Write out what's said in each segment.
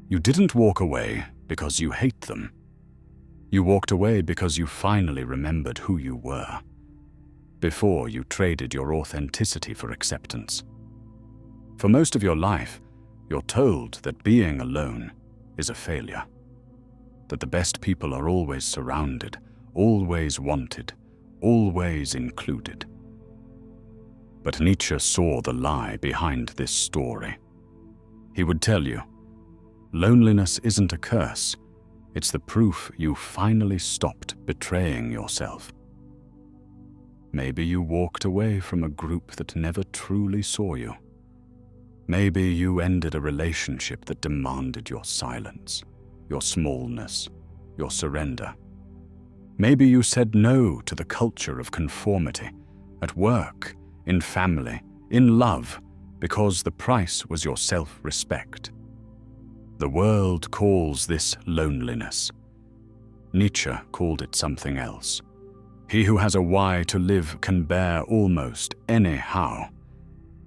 You didn't walk away because you hate them. You walked away because you finally remembered who you were, before you traded your authenticity for acceptance. For most of your life, you're told that being alone is a failure, that the best people are always surrounded, always wanted, always included. But Nietzsche saw the lie behind this story. He would tell you, loneliness isn't a curse, it's the proof you finally stopped betraying yourself. Maybe you walked away from a group that never truly saw you. Maybe you ended a relationship that demanded your silence, your smallness, your surrender. Maybe you said no to the culture of conformity, at work, in family, in love, because the price was your self-respect. The world calls this loneliness. Nietzsche called it something else. He who has a why to live can bear almost any how.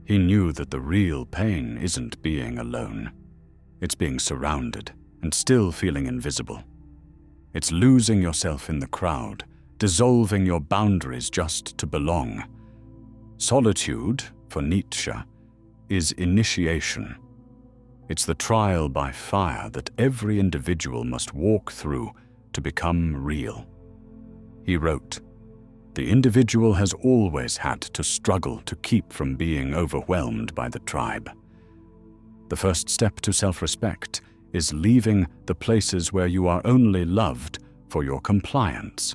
He knew that the real pain isn't being alone. It's being surrounded and still feeling invisible. It's losing yourself in the crowd, dissolving your boundaries just to belong. Solitude, for Nietzsche, is initiation. It's the trial by fire that every individual must walk through to become real. He wrote, "The individual has always had to struggle to keep from being overwhelmed by the tribe. The first step to self-respect is leaving the places where you are only loved for your compliance."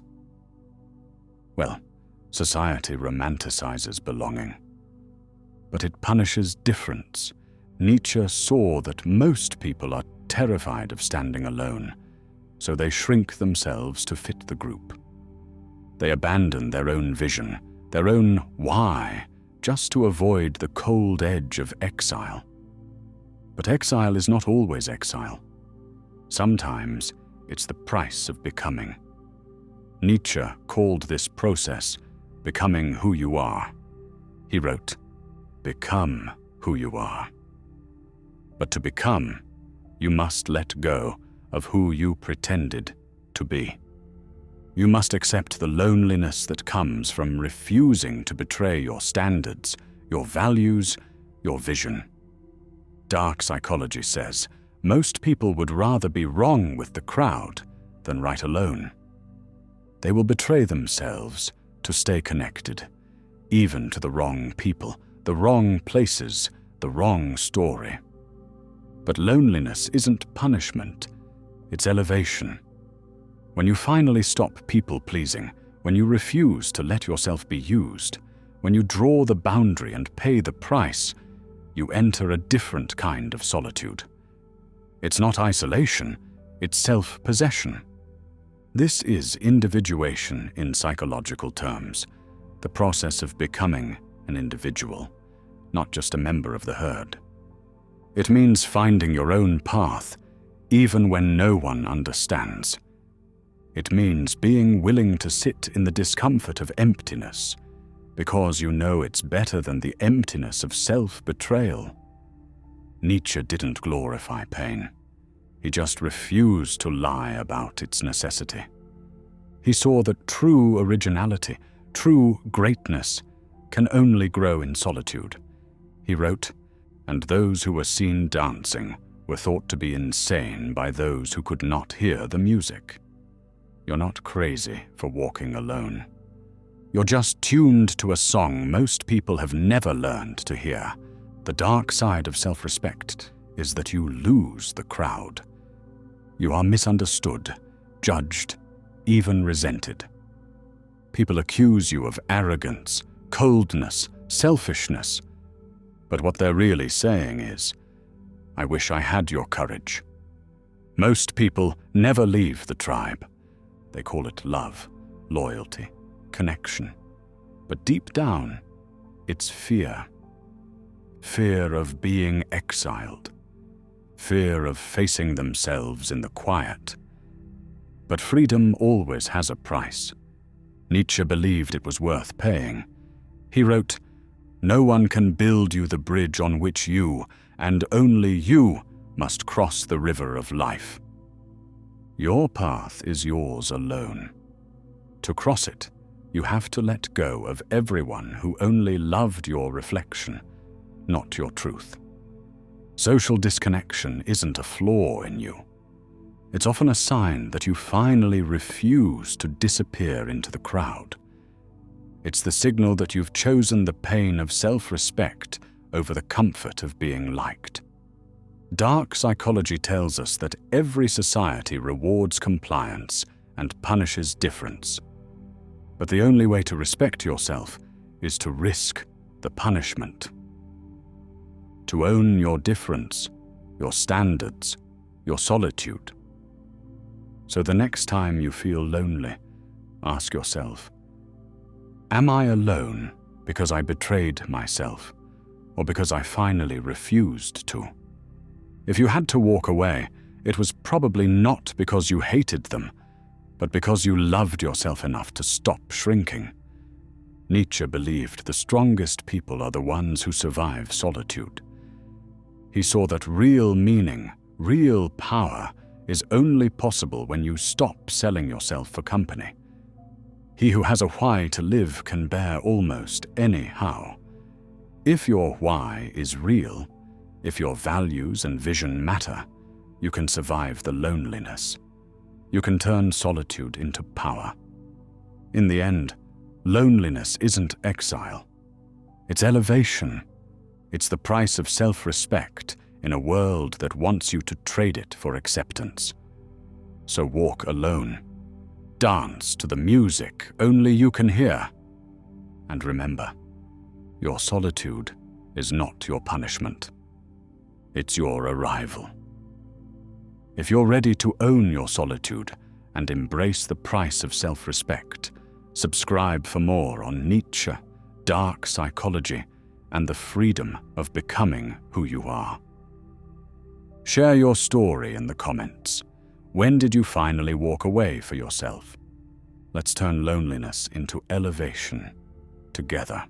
Well, society romanticizes belonging, but it punishes difference. Nietzsche saw that most people are terrified of standing alone, so they shrink themselves to fit the group. They abandon their own vision, their own why, just to avoid the cold edge of exile. But exile is not always exile. Sometimes it's the price of becoming. Nietzsche called this process becoming who you are. He wrote, "Become who you are." But to become, you must let go of who you pretended to be. You must accept the loneliness that comes from refusing to betray your standards, your values, your vision. Dark psychology says most people would rather be wrong with the crowd than right alone. They will betray themselves to stay connected, even to the wrong people, the wrong places, the wrong story. But loneliness isn't punishment, it's elevation. When you finally stop people-pleasing, when you refuse to let yourself be used, when you draw the boundary and pay the price, you enter a different kind of solitude. It's not isolation, it's self-possession. This is individuation in psychological terms, the process of becoming an individual, not just a member of the herd. It means finding your own path, even when no one understands. It means being willing to sit in the discomfort of emptiness, because you know it's better than the emptiness of self-betrayal. Nietzsche didn't glorify pain. He just refused to lie about its necessity. He saw that true originality, true greatness, can only grow in solitude. He wrote, "And those who were seen dancing were thought to be insane by those who could not hear the music." You're not crazy for walking alone. You're just tuned to a song most people have never learned to hear. The dark side of self-respect is that you lose the crowd. You are misunderstood, judged, even resented. People accuse you of arrogance, coldness, selfishness. But what they're really saying is, "I wish I had your courage." Most people never leave the tribe. They call it love, loyalty, connection. But deep down, it's fear. Fear of being exiled. Fear of facing themselves in the quiet. But freedom always has a price. Nietzsche believed it was worth paying. He wrote, "No one can build you the bridge on which you, and only you, must cross the river of life. Your path is yours alone. To cross it, you have to let go of everyone who only loved your reflection, not your truth. Social disconnection isn't a flaw in you. It's often a sign that you finally refuse to disappear into the crowd. It's the signal that you've chosen the pain of self-respect over the comfort of being liked. Dark psychology tells us that every society rewards compliance and punishes difference. But the only way to respect yourself is to risk the punishment. To own your difference, your standards, your solitude. So the next time you feel lonely, ask yourself, am I alone because I betrayed myself, or because I finally refused to? If you had to walk away, it was probably not because you hated them, but because you loved yourself enough to stop shrinking. Nietzsche believed the strongest people are the ones who survive solitude. He saw that real meaning, real power, is only possible when you stop selling yourself for company. He who has a why to live can bear almost any how. If your why is real, if your values and vision matter, you can survive the loneliness. You can turn solitude into power. In the end, loneliness isn't exile. It's elevation. It's the price of self-respect in a world that wants you to trade it for acceptance. So walk alone. Dance to the music only you can hear. And remember, your solitude is not your punishment. It's your arrival. If you're ready to own your solitude and embrace the price of self-respect, subscribe for more on Nietzsche, dark psychology, and the freedom of becoming who you are. Share your story in the comments. When did you finally walk away for yourself? Let's turn loneliness into elevation together.